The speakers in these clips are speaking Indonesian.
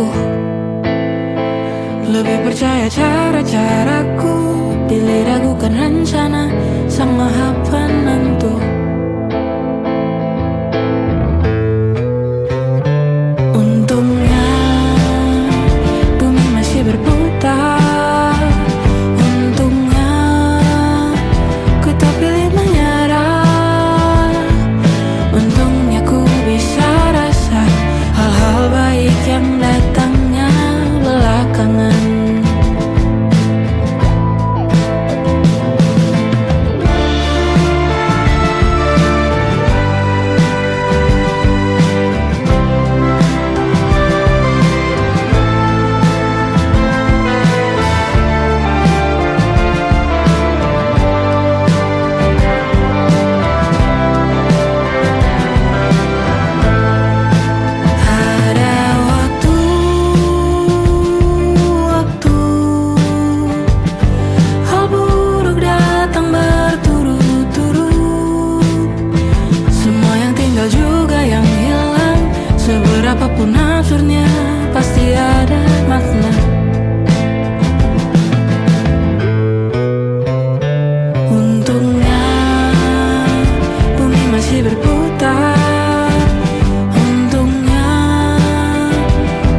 aku. Lebih percaya cara-caraku, pilih ragukan rencana sang maha penentu. Untungnya bumi masih berputar. Untungnya ku tak pilih menyerah. Untungnya ku bisa rasa hal-hal baik yang datangnya belakangan. Apapun absurdnya pasti ada makna. Untungnya bumi masih berputar. Untungnya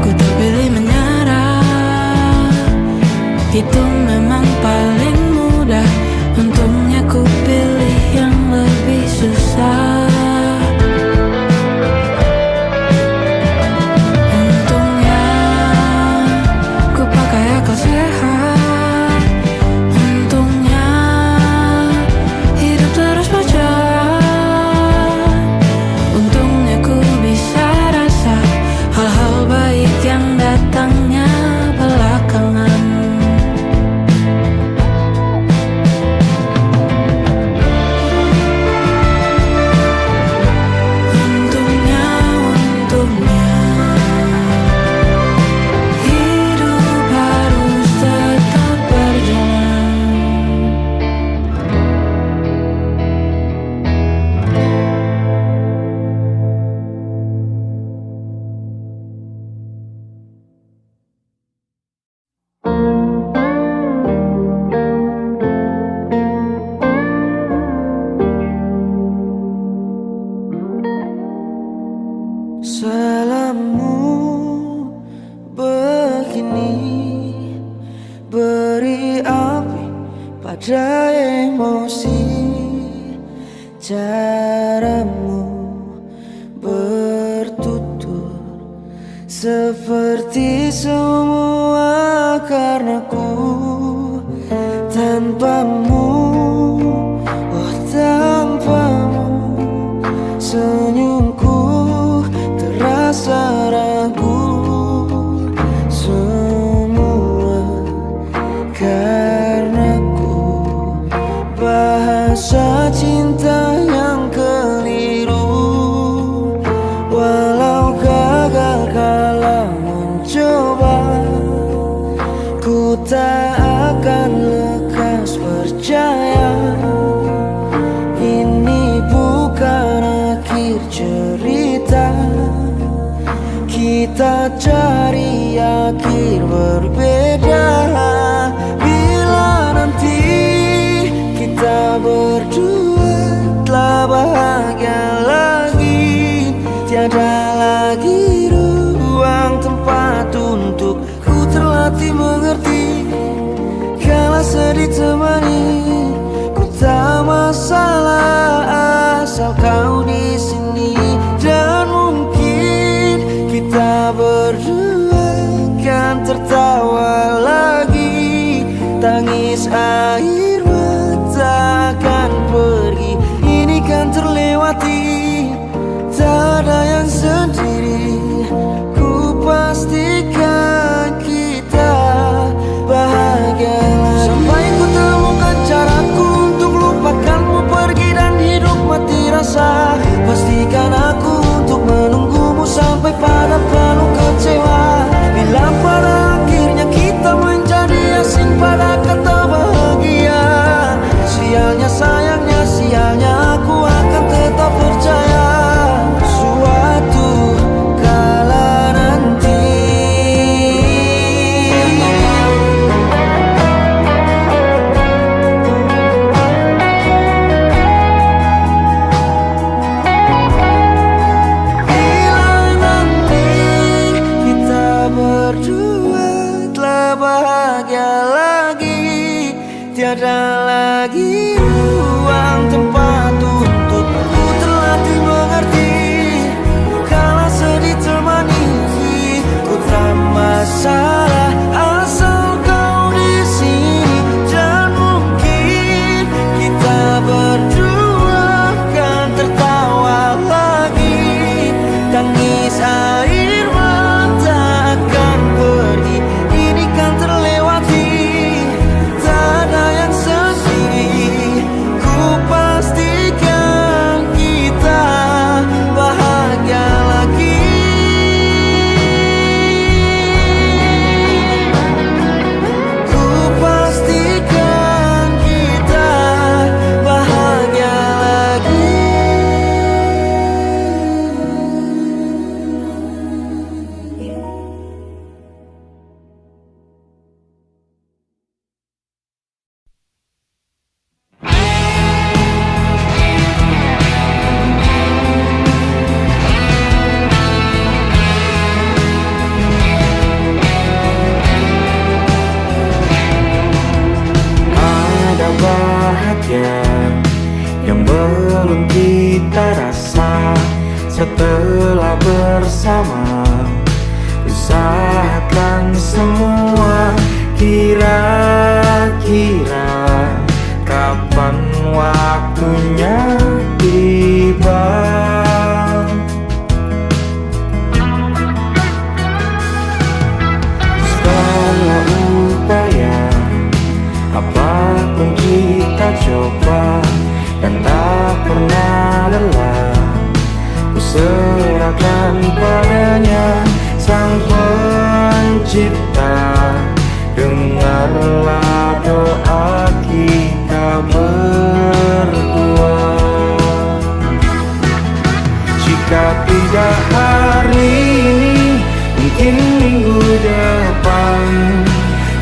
ku tak pilih menyerah. Itu memang paling mudah. Untungnya ku pilih yang lebih susah. Salammu begini beri api pada emosi. Caramu bertutur seperti semua karenaku. Tanpamu, oh tanpamu, senyumku terasa ragu. Semua karenaku, bahasa cinta yang keliru. Walau gagal kala mencoba, ku tak akan lekas percaya. Ini bukan akhir cerita, kita cari akhir berbeda. Bila nanti kita berdua telah bahagia lagi, tiada lagi ruang tempat untuk ku terlatih mengerti. Kala sedih temani, ku tak masalah asal kau di sini. Dan mungkin kita berdua kan tertawa lagi, tangis air mata akan pergi. Ini kan terlewati, tak ada yang sendiri. Ku pastikan kita bahagia lagi. Sampai ku temukan caraku untuk lupakanmu pergi dan hidup mati rasa. Pastikan aku untuk menunggumu sampai pada penuh kecewa. Bila pada tiada lagi ruang tempat untukku terlatih mengerti. Kala sedih termanisi, ku tak masalah asal kau di sini. Dan mungkin kita berdua kan tertawa lagi. Tangis air mata akan pergi, ini kan terlewati. Tak ada yang sedih, ku pastikan kita bahagia lagi. Ku pastikan kita bahagia lagi. Ada bahagia yang belum kita rasa setelah bersama. Usahakan semua, kira-kira kapan waktunya tiba. Segala upaya, apapun kita coba dan tak pernah lelah, ku serahkan padanya Sang Pencipta. Dengarlah doa kita berdua. Jika tidak hari ini, mungkin minggu depan.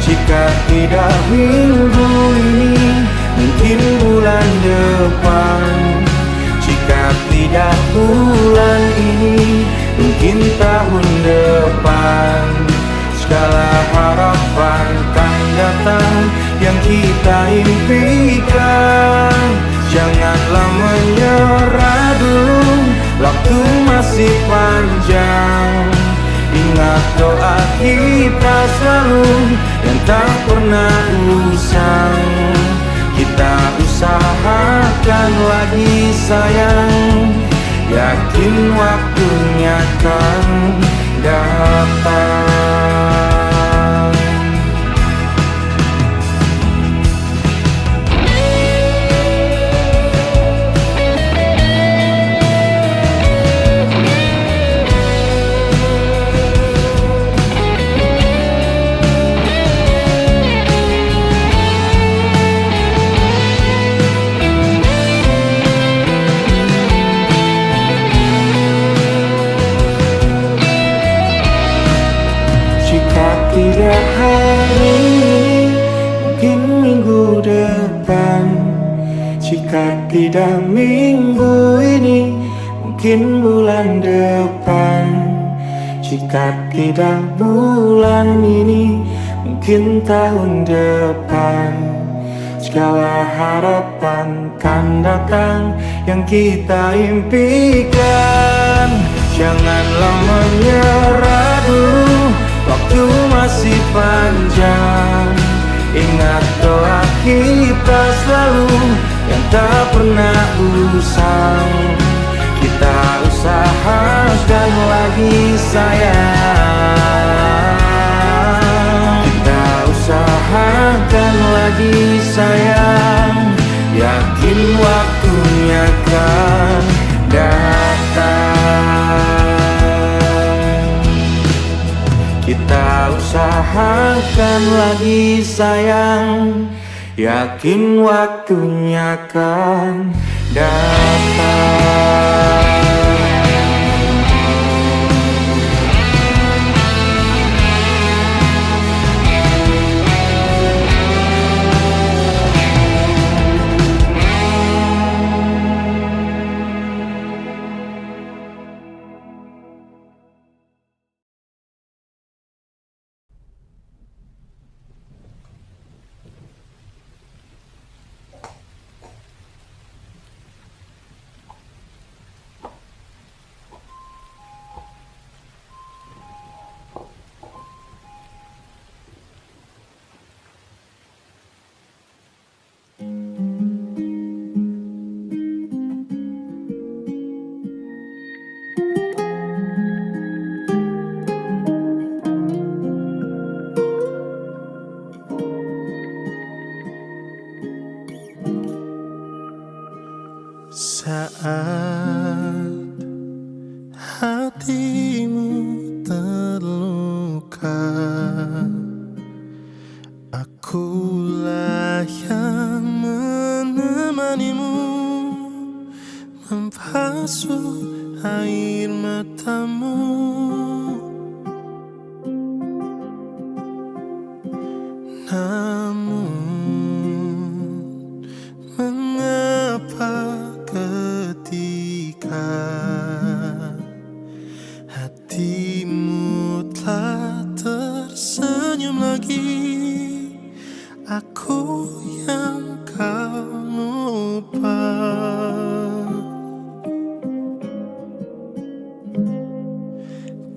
Jika tidak minggu ini, mungkin bulan depan. Jika tidak bulan ini, mungkin tahun depan. Segala harapan kan datang yang kita impikan. Janganlah menyerah dulu, waktu masih panjang. Ingat doa kita selalu yang tak pernah usang. Kita usahakan lagi sayang, yakin waktunya kan datang. Tidak hari ini, mungkin minggu depan. Jika tidak minggu ini, mungkin bulan depan. Jika tidak bulan ini, mungkin tahun depan. Segala harapan kan datang yang kita impikan. Janganlah menyerah dulu, waktu masih panjang. Ingat doa kita selalu yang tak pernah usang. Kita usahakan lagi sayang. Kita usahakan lagi sayang, yakin waktunya kan datang. Kita usahakan lagi sayang, yakin waktunya kan datang.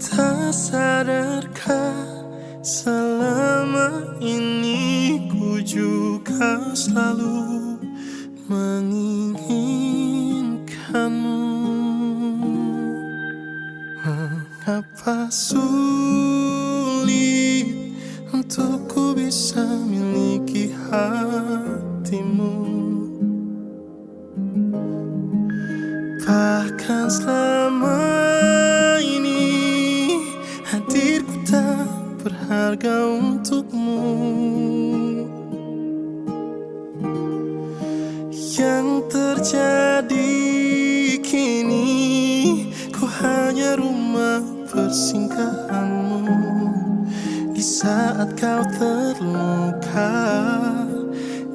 Tak sadarkah selama ini ku juga selalu menginginkanmu. Mengapa sulit untuk ku bisa miliki hatimu, bahkan selama ini hadirku tak berharga untukmu. Yang terjadi kini ku hanya rumah persinggahanmu di saat kau terluka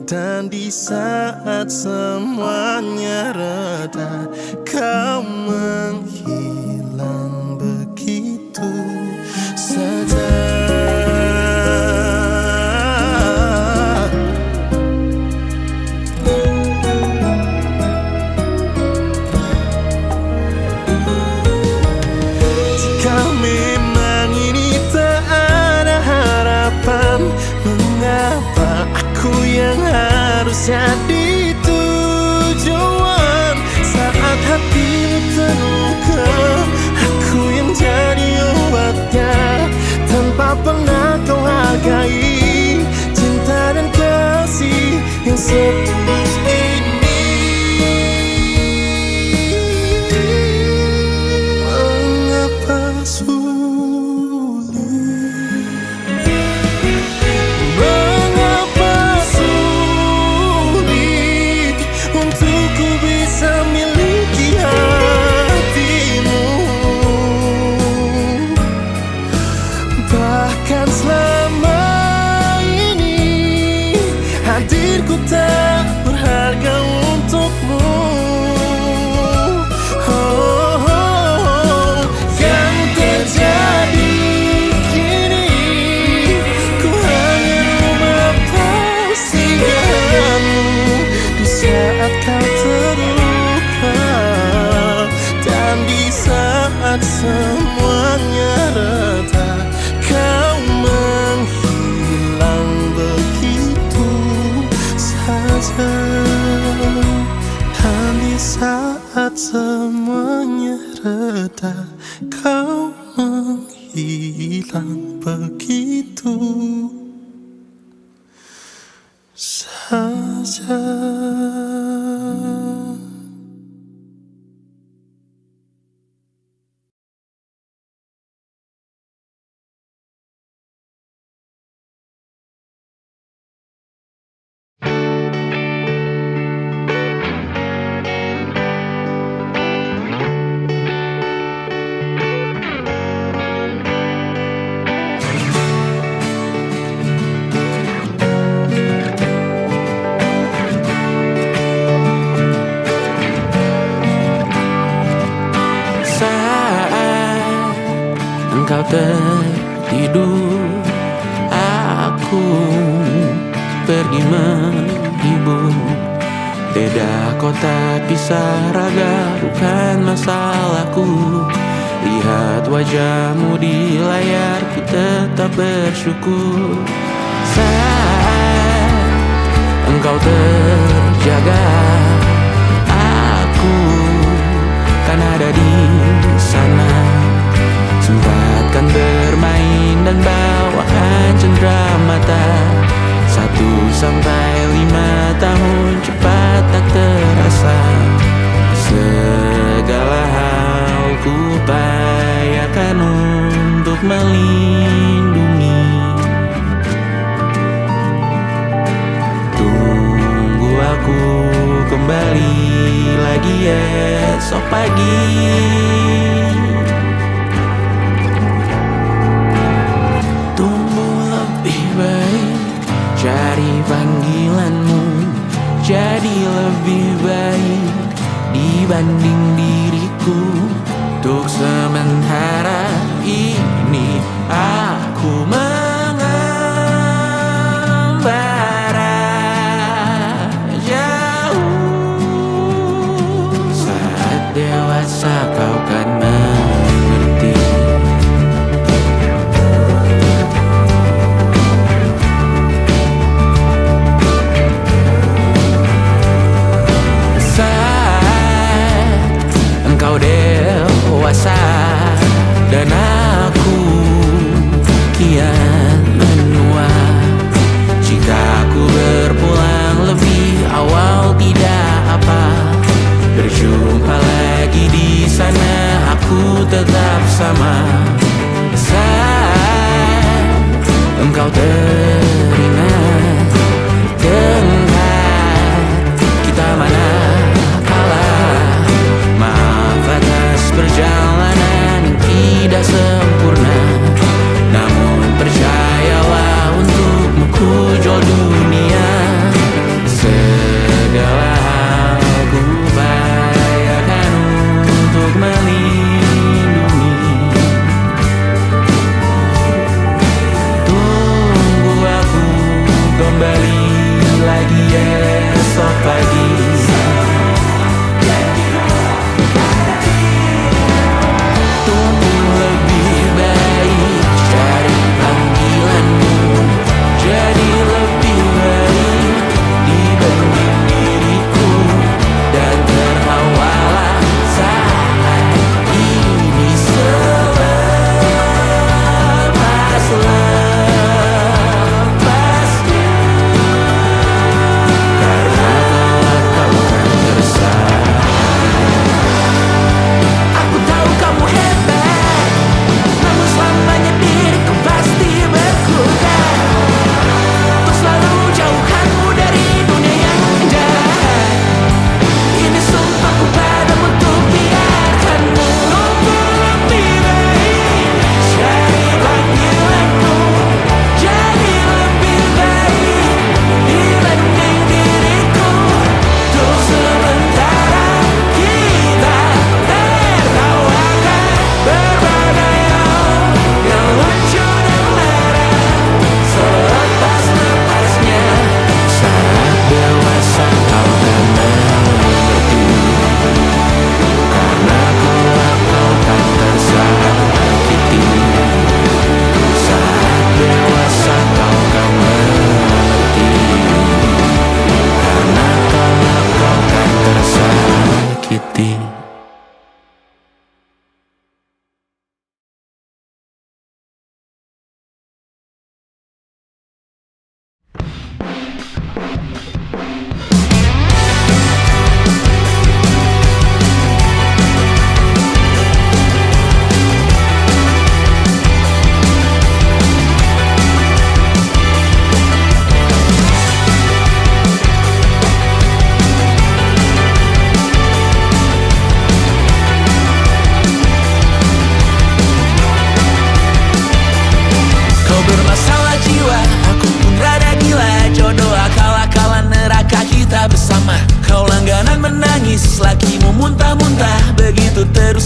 dan di saat semuanya reda. Kau menghilang begitu saja. Jika memang ini tak ada harapan, mengapa aku yang harus jadi tujuan? Saat hatimu terluka, aku yang jadi obatnya. Tanpa pernah kau hargai cinta dan kasih yang setulus ini. Mengapa sulit, mengapa sulit untuk ku bisa miliki hatimu, bahkan selama ini hadirku tak berharga untukmu. Yang terjadi kini ku hanya rumah persinggahanmu di saat kau terluka dan di saat semuanya reda. Kau menghilang begitu saja, dan di saat semuanya reda, kau menghilang begitu saja. Engkau tertidur, aku pergi menghibur. Beda kota pisah raga, bukan masalahku. Lihat wajahmu di layar, ku tetap bersyukur. Saat engkau terjaga, aku kan ada di sana. Sempatkan bermain dan bawaan cenderamata. 1-5 tahun cepat tak terasa. Segala hal ku upayakan untuk melindungi. Tunggu aku kembali lagi esok pagi. Cari panggilanmu jadi lebih baik dibanding diriku. Untuk sementara ini aku mengembara jauh. Saat dewasa kau kan mengerti.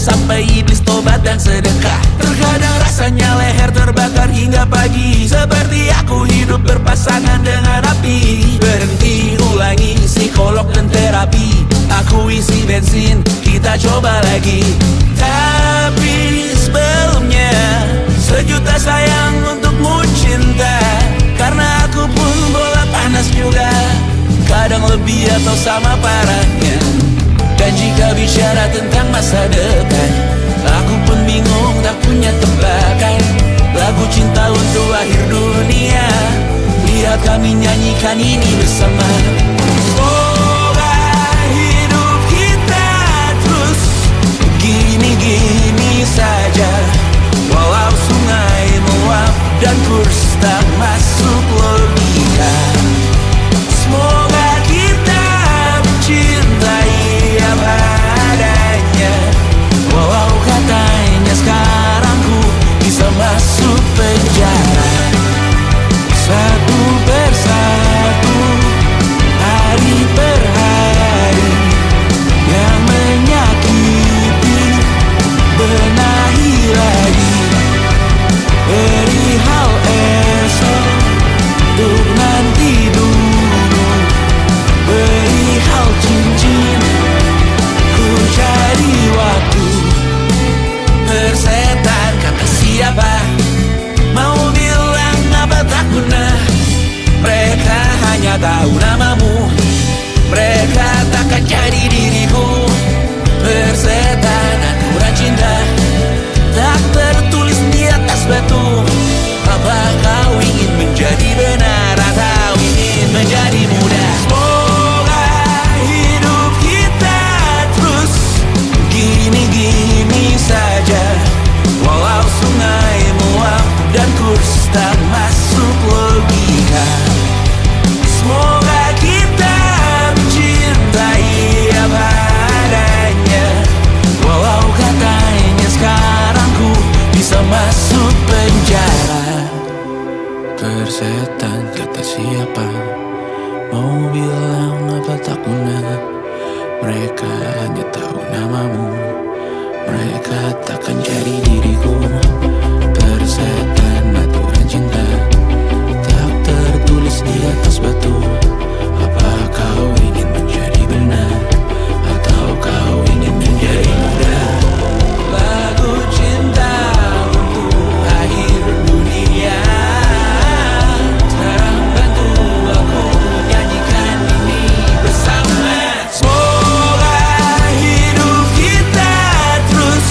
sampai iblis tobat dan sedekah. Terkadang rasanya leher terbakar hingga pagi, seperti aku hidup berpasangan dengan api. Berhenti, ulangi psikolog dan terapi. Aku isi bensin, kita coba lagi. Tapi sebelumnya, sejuta sayang untukmu cinta. Karena aku pun bola panas juga, kadang lebih atau sama parahnya. Dan jika bicara tentang masa depan, aku pun bingung tak punya tebakan. Lagu cinta untuk akhir dunia, biar kami nyanyikan ini bersama. Semoga hidup kita terus gini-gini saja, walau sungai meluap dan kurs tak masuk logika. Semoga kita mencintai apa adanya, walau katanya sekarang ku bisa masuk penjara. Satu persatu, hari per hari, yang menyakiti benahi lagi. Perihal esok, untuk nanti dulu. Perihal cincin, ku cari waktu. Persetan kata siapa, mau bilang apa tak guna. Mereka hanya tahu namamu, mereka takkan jadi diriku. Persetan aturan cinta, tak tertulis di atas batu. Apa kau ingin menjadi benar atau ingin menjadi muda? Semoga hidup kita terus gini-gini saja, walau sungai meluap dan kurs tak masuk logika. Semoga kita mencintai apa adanya, walau katanya sekarang ku bisa masuk penjara. Persetan kata siapa, mau bilang apa tak guna. Mereka hanya tahu namamu, mereka takkan jadi diriku. Persetan aturan cinta, tak tertulis di atas batu. Apa kau ingin menjadi benar atau kau ingin menjadi muda? Lagu cinta untuk akhir dunia, sekarang bantu aku nyanyikan ini bersama. Semoga hidup kita terus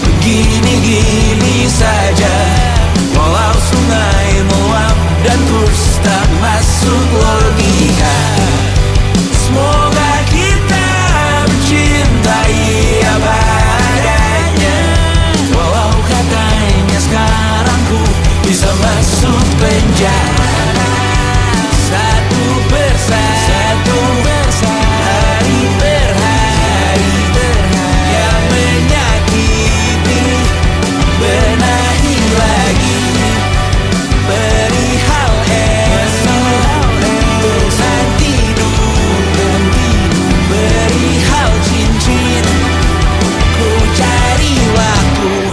begini-gini saja, walau sungai meluap dan kurs tak masuk logika. Semoga kita mencintai apa adanya, walau katanya sekarang ku bisa masuk penjara. Satu persatu, hari per hari, yang menyakiti benahi lagi. Perihal esok, untuk nanti dulu. Perihal cincin, ku cari waktu.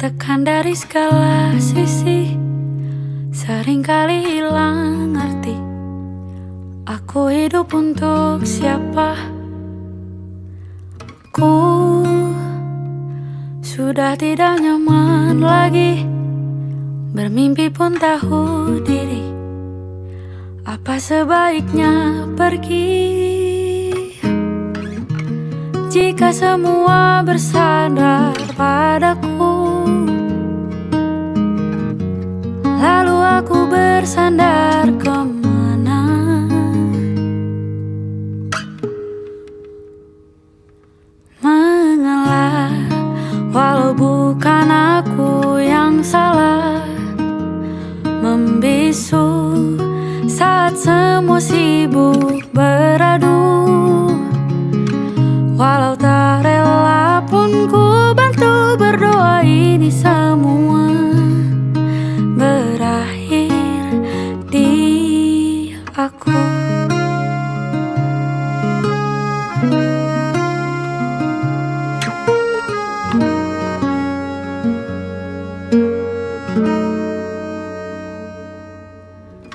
Ditekan dari segala sisi, seringkali hilang arti. Aku hidup untuk siapa? Ku sudah tidak nyaman lagi, bermimpi pun tahu diri. Apa sebaiknya pergi? jika semua bersandar padaku, lalu aku bersandar kemana? Mengalah, walau bukan aku yang salah, membisu saat semua sibuk beradu. Walau tak rela pun ku bantu berdoa ini semua berakhir di aku.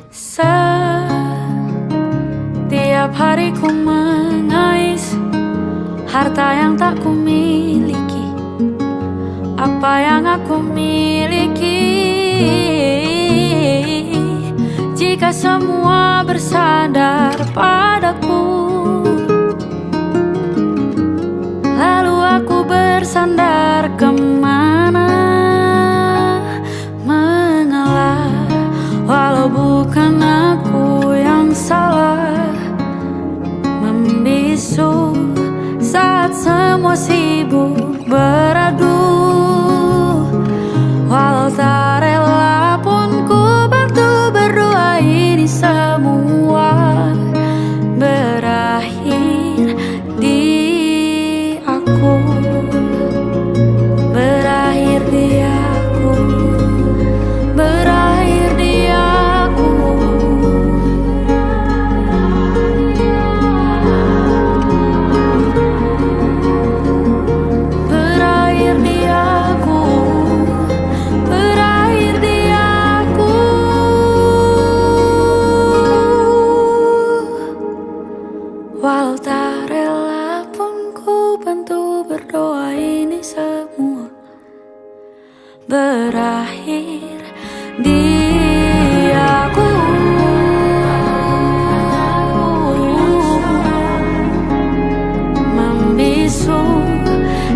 Setiap hari ku mengais harta yang tak ku miliki, apa yang aku miliki. Jika semua bersandar padaku, lalu aku bersandar kemana? Mengalah, walau bukan aku yang salah, membisu saat semua sibuk beradu. Walau tak rela pun ku bantu berdoa ini semua berakhir di aku, berakhir di aku, berakhir di aku. Berakhir di aku, berakhir di aku. Walau tak rela pun ku bantu berdoa ini semua berakhir di aku. Membisu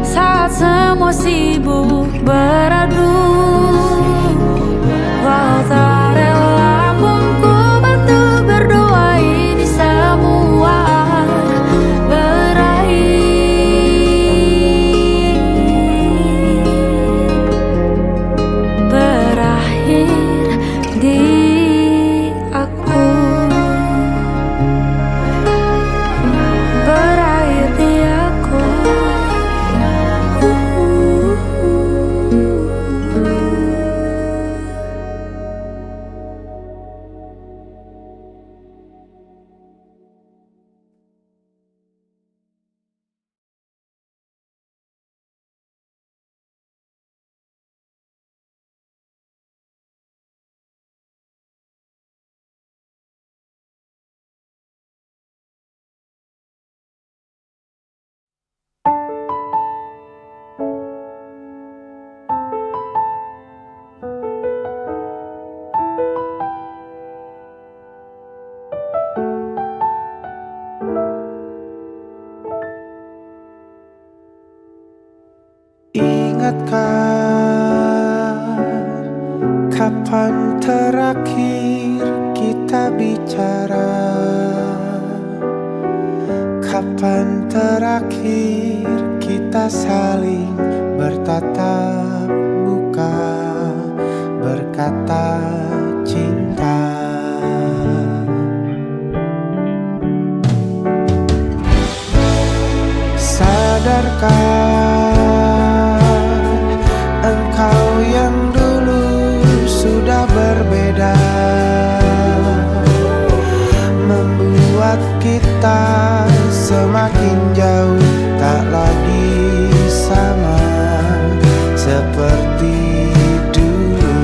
saat semua sibuk beradu. Walau tak rela pun ku bantu berdoa ini semua berakhir di aku, berakhir di aku. Ingatkah kapan terakhir kita bicara? Kapan terakhir kita saling bertatap muka, berkata cinta? Sadarkah engkau yang dulu sudah berbeda, membuat kita semakin jauh, tak lagi sama seperti dulu.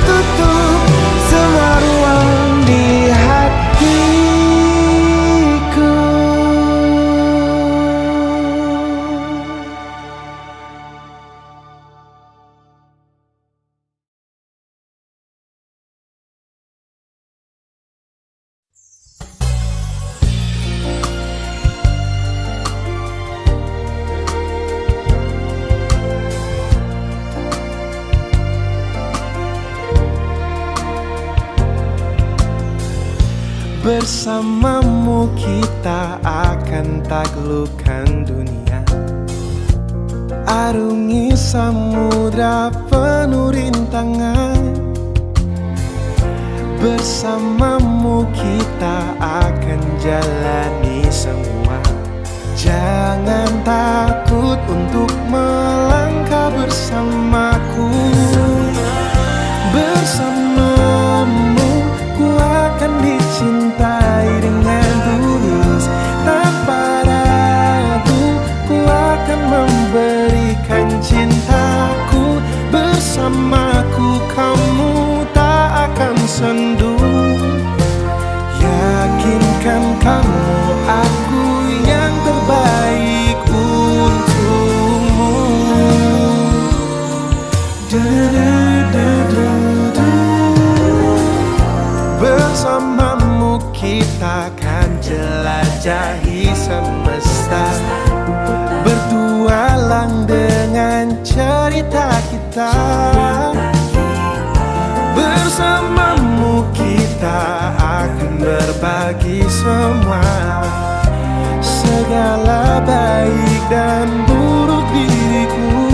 tutup semua ruang di hatiku. Bersamamu kita akan taklukkan dunia, arungi samudra penuh rintangan. Bersamamu kita akan jalani semua. Jangan takut untuk melangkah bersamaku. Bersamamu ku akan dicintai dengan tulus. Tanpa ragu ku akan memberikan cintaku. Bersamaku kamu tak akan sendu. Yakinkan kamu aku yang terbaik untukmu. Bersamamu kita akan jelajahi semesta, bertualang dengan cerita kita. Bersamamu kita akan berbagi semua, segala baik dan buruk diriku.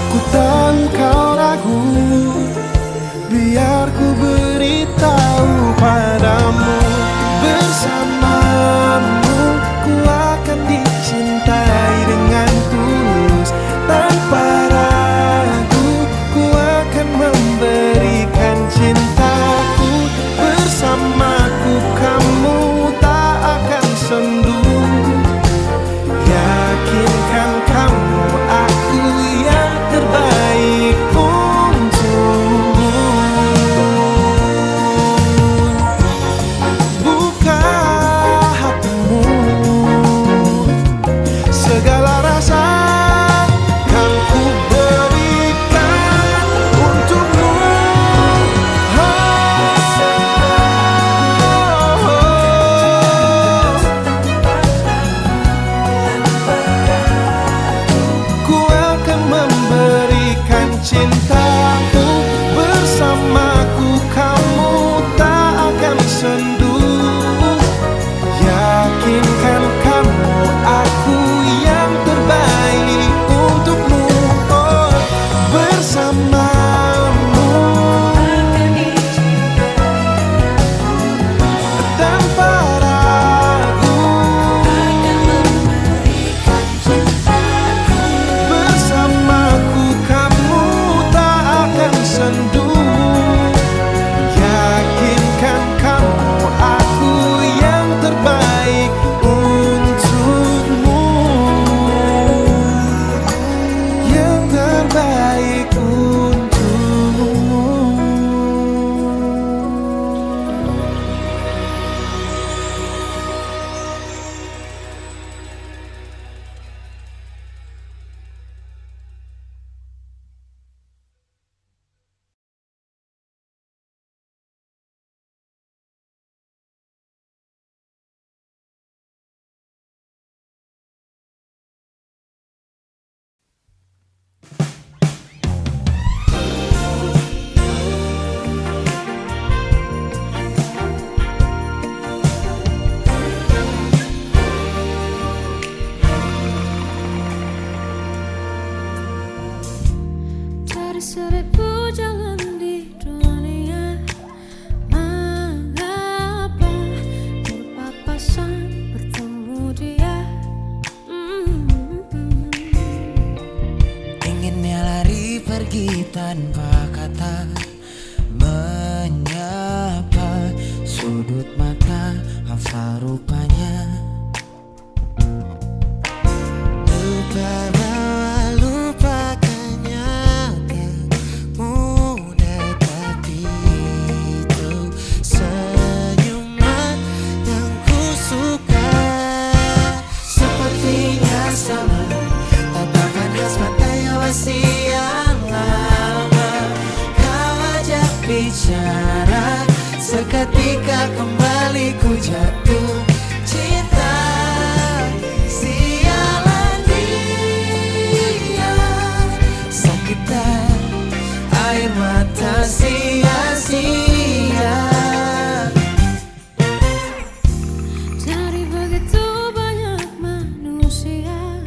Ku tahu kau ragu, biar ku beritahu padamu. Bersamamu ku akan dicintai dengan tulus. Tanpa ragu ku akan memberikan cintaku. Bersamaku kamu tak akan sendu. Yakin bicara, seketika kembali ku jatuh cinta. Sialan dia, sakitan air mata sia-sia. Dari begitu banyak manusia,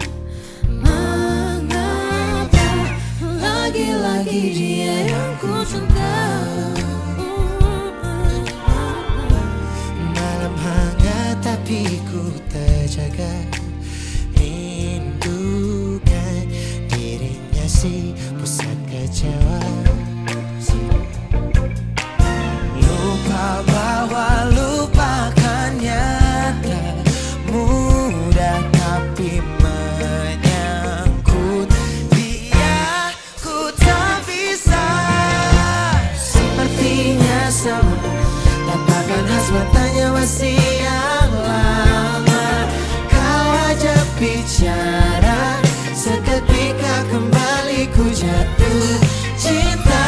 mengapa lagi-lagi dia yang ku cinta? Malam hangat tapi ku terjaga, rindukan dirinya si pusat kecewa. Lupa bahwa lupakannya tak mudah, tapi menyangkut dia ku tak bisa. Sepertinya sama, tatapan khas matanya masih yang lama. Kau ajak bicara, seketika kembali ku jatuh cinta.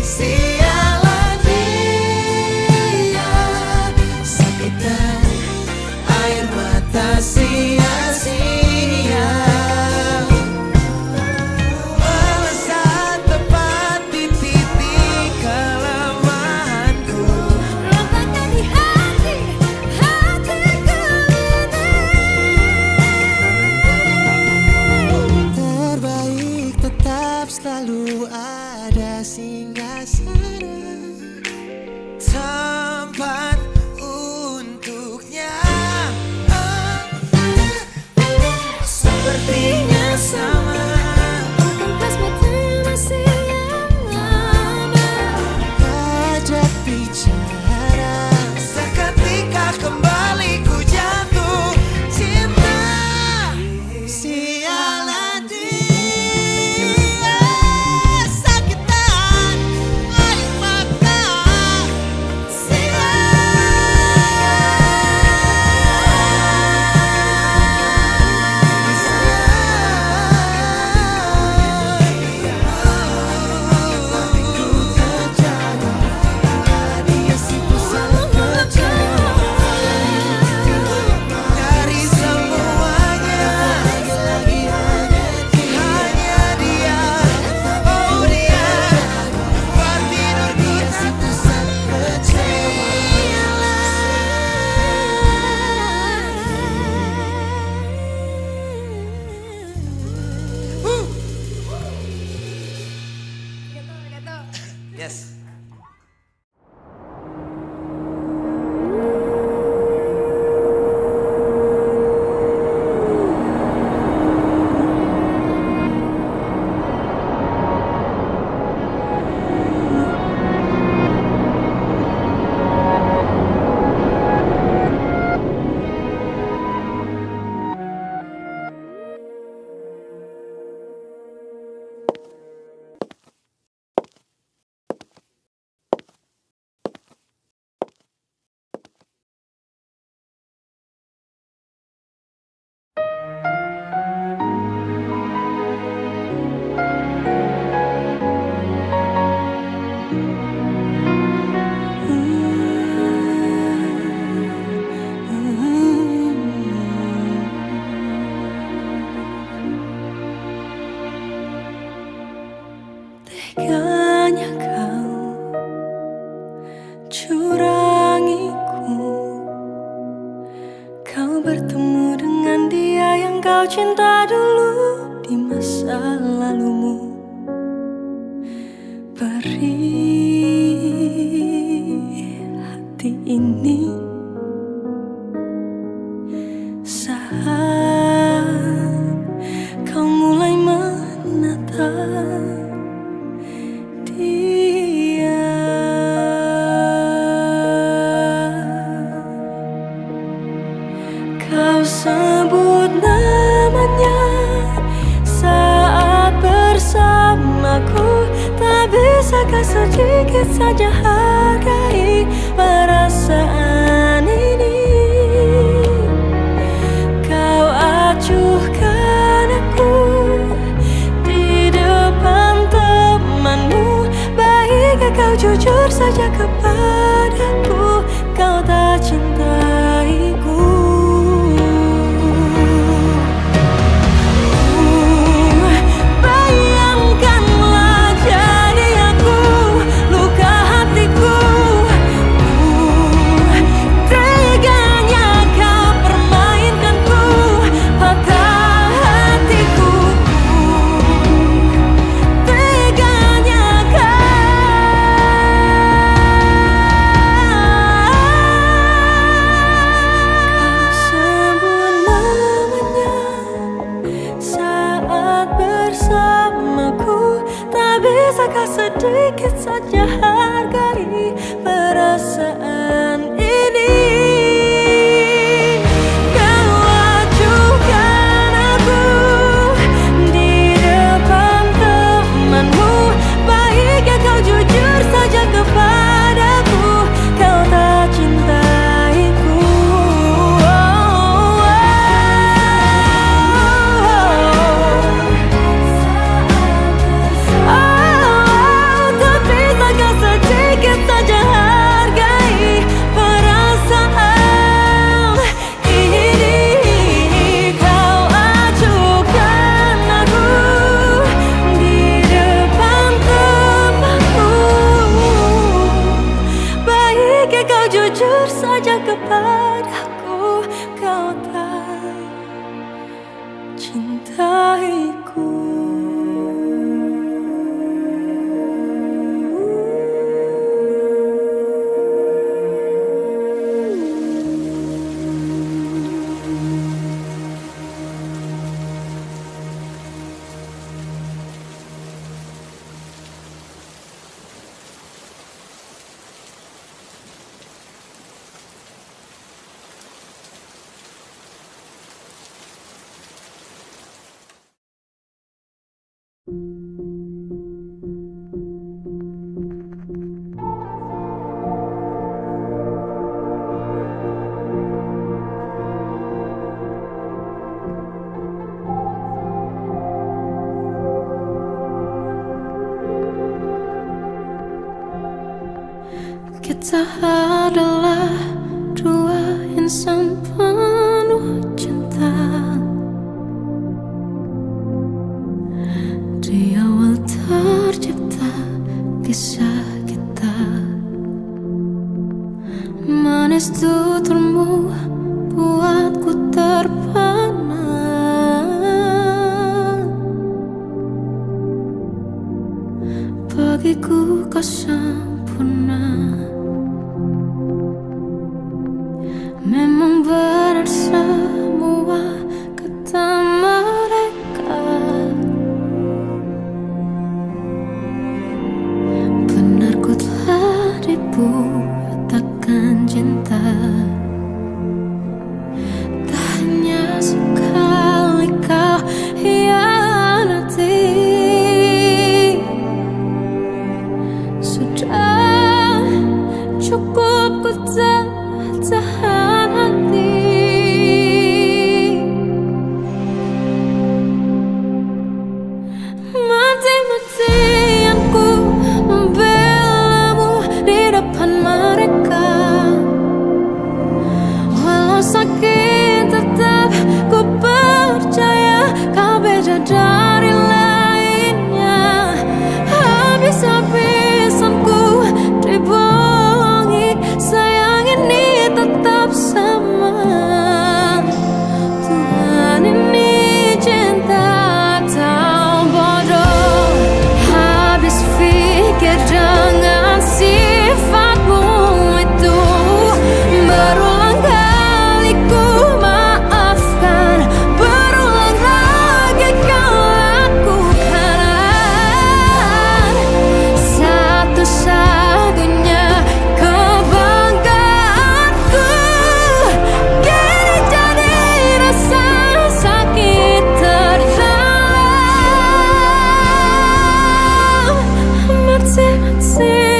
Sialan dia, sakitan air mata sia-sia. Melesat tepat di titik kelemahanku, Rompakan di hatiku ini. terbaik tetap selalu ada singgah sana, tempat untuknya. Sepertinya sama, Khas matanya masih yang lama. ajak bicara, seketika kembali ku jatuh cinta. Sialan dia, sakitan air mata dari semuanya, hanya dia, oh dia, buat tidur kita Yes. Teganya kau curangiku. Kau bertemu dengan dia yang kau cinta dulu di masa lalumu. Perih hati ini saat kau mulai menatap dia. Kau sebut namanya saat bersamaku. Tak bisakah sedikit saja hargai perasaan ini? Kau acuhkan aku di depan temanmu, baik kau jujur saja kepadaku, kau tak cintaiku. Bayangkanlah jadi aku, luka hatiku. Teganya kau permainkanku, patah hatiku. Teganya kau sebut namanya saat bersamaku. Tak bisakah sedikit saja hargai perasaan ini? Kau acuhkan aku di depan temanmu. Baiknya kau jujur saja kepadaku, kau tak cintaiku. Tak bisakah sedikit saja hargai perasaan ini? Kau acuhkan aku di depan temanmu. Baiknya kau jujur saja kepadaku, kau tak cintaiku. Kita adalah dua insan penuh cinta. Di awal tercipta kisah kita, manis tuturmu buatku terpana. Bagiku kau sempurna. Memang benar semua kata mereka, benar ku telah dibutakan cinta. Tak hanya sekali kau hianati, sudah cukup ku tahan hati. Mati-matian ku membelamu di depan mereka. Walau sakit tetap ku percaya kau beda dari lainnya. Habis-habisan ku dibohongi, sayang ini tetap sama. Tuhan ini cinta atau bodoh. Habis pikir dengan sifatmu itu, berulang kali ku maafkan, berulang lagi kau lakukan. Satu-satunya kebanggaanku kini jadi rasa sakit terdalam. Mati-mati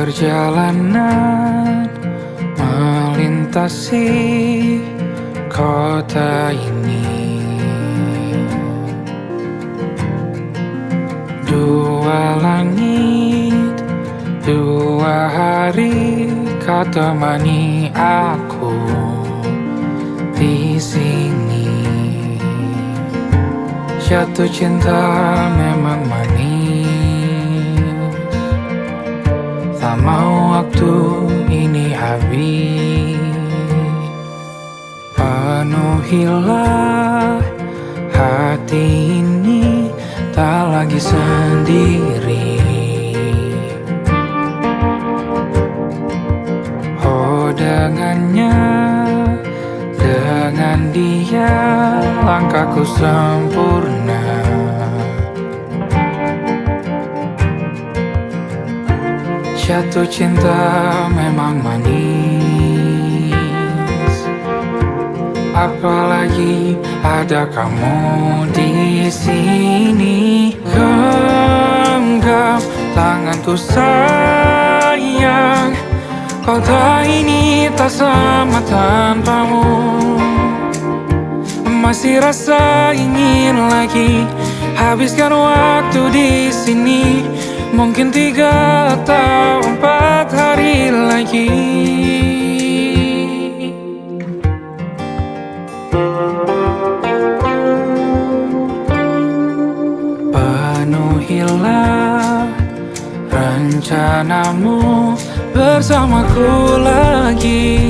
Perjalanan melintasi kota ini, dua langit, dua hari kau temani aku di sini. Jatuh cinta memang manis, tak mau waktu ini habis. Penuhilah hati ini, tak lagi sendiri. Oh dengannya, dengan dia langkahku sempurna. Jatuh cinta memang manis, apalagi ada kamu di sini. Genggam tanganku sayang, kota ini tak sama tanpamu. Masih rasa ingin lagi habiskan waktu di sini. Mungkin 3 atau 4 hari lagi. Penuhilah rencanamu bersamaku lagi.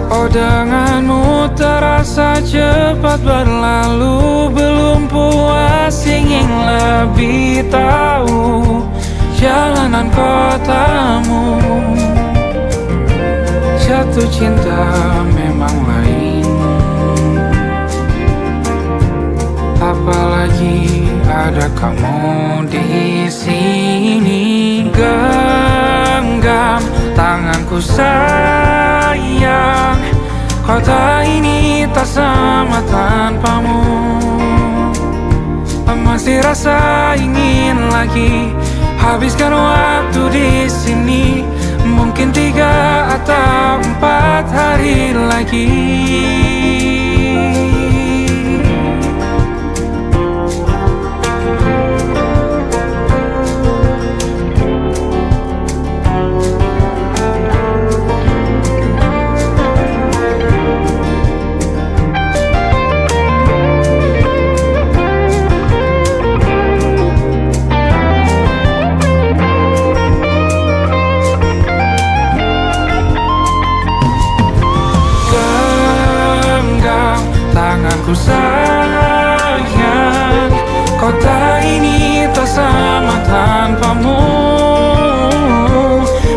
Oh denganmu terasa cepat berlalu, belum puas ingin lebih tahu jalanan kotamu. Jatuh cinta memang lain, apalagi ada kamu di sini. Genggam tanganku sayang, kota ini tak sama tanpamu. Masih rasa ingin lagi habiskan waktu di sini. Mungkin 3 atau 4 hari lagi. Tanganku sayang, kota ini tak sama tanpamu.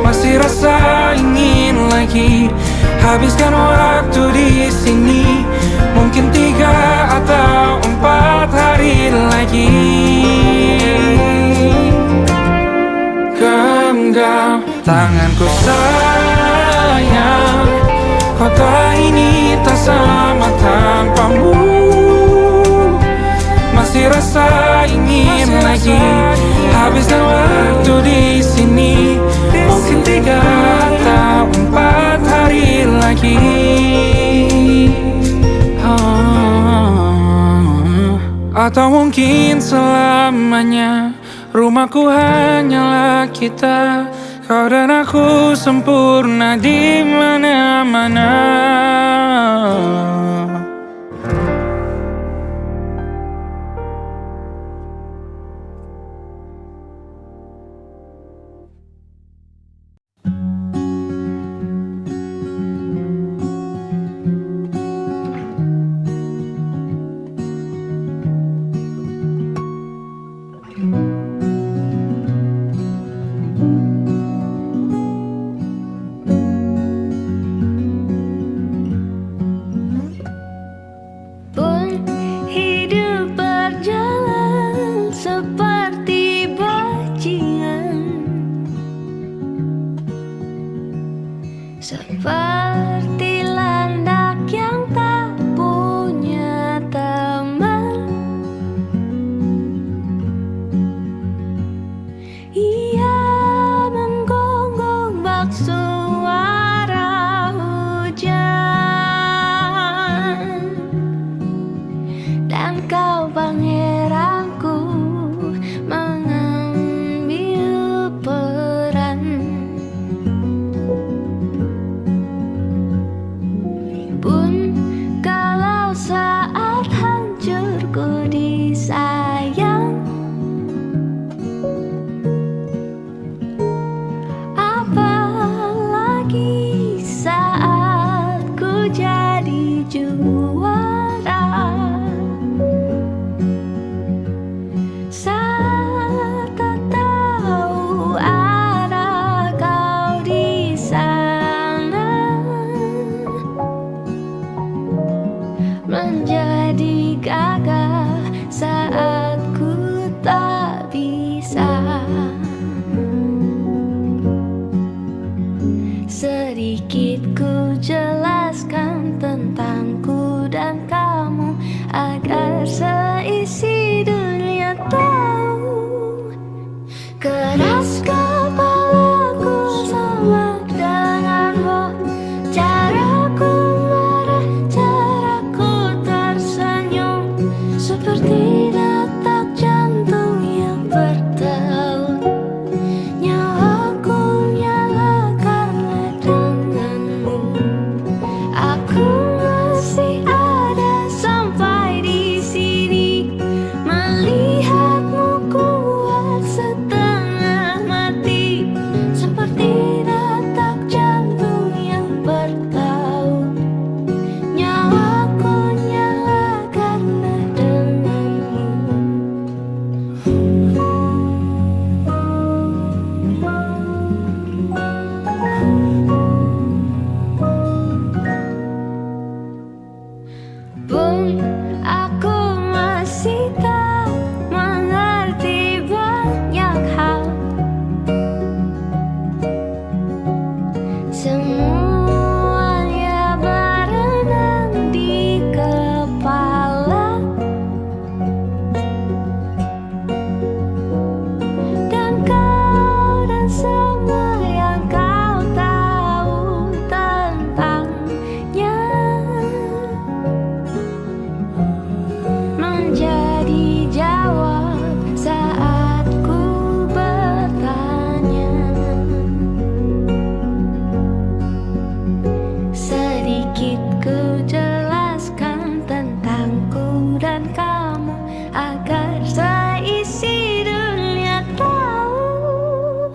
Masih rasa ingin lagi habiskan waktu di sini. Mungkin 3 atau 4 hari lagi. Genggam tanganku sayang, kota ini tak sama tanpamu. Masih rasa ingin lagi habiskan waktu di sini. Mungkin 3 atau 4 hari lagi. Atau mungkin selamanya. Rumahku hanyalah kita, kau dan aku sempurna di mana-mana. Seperti landak yang tak punya teman. Sedikit ku jelaskan tentangku dan kamu, agar seisi dunia tahu. Keras kepalaku sama denganmu, caraku marah, caraku tersenyum, seperti detak jantung yang bertaut. Nyawaku nyala karena denganmu. Aku masih ada sampai di sini, melihatmu kuat setengah mati, seperti detak jantung yang bertaut. Nyawaku nyala karena denganmu. Pun aku masih tak mengerti banyak hal. Semuanya berenang di kepala, dan kau dan semua yang kau tahu tentangnya menjadi jawab saat ku bertanya. Sedikit ku jelaskan tentangku dan kamu, agar seisi dunia tahu.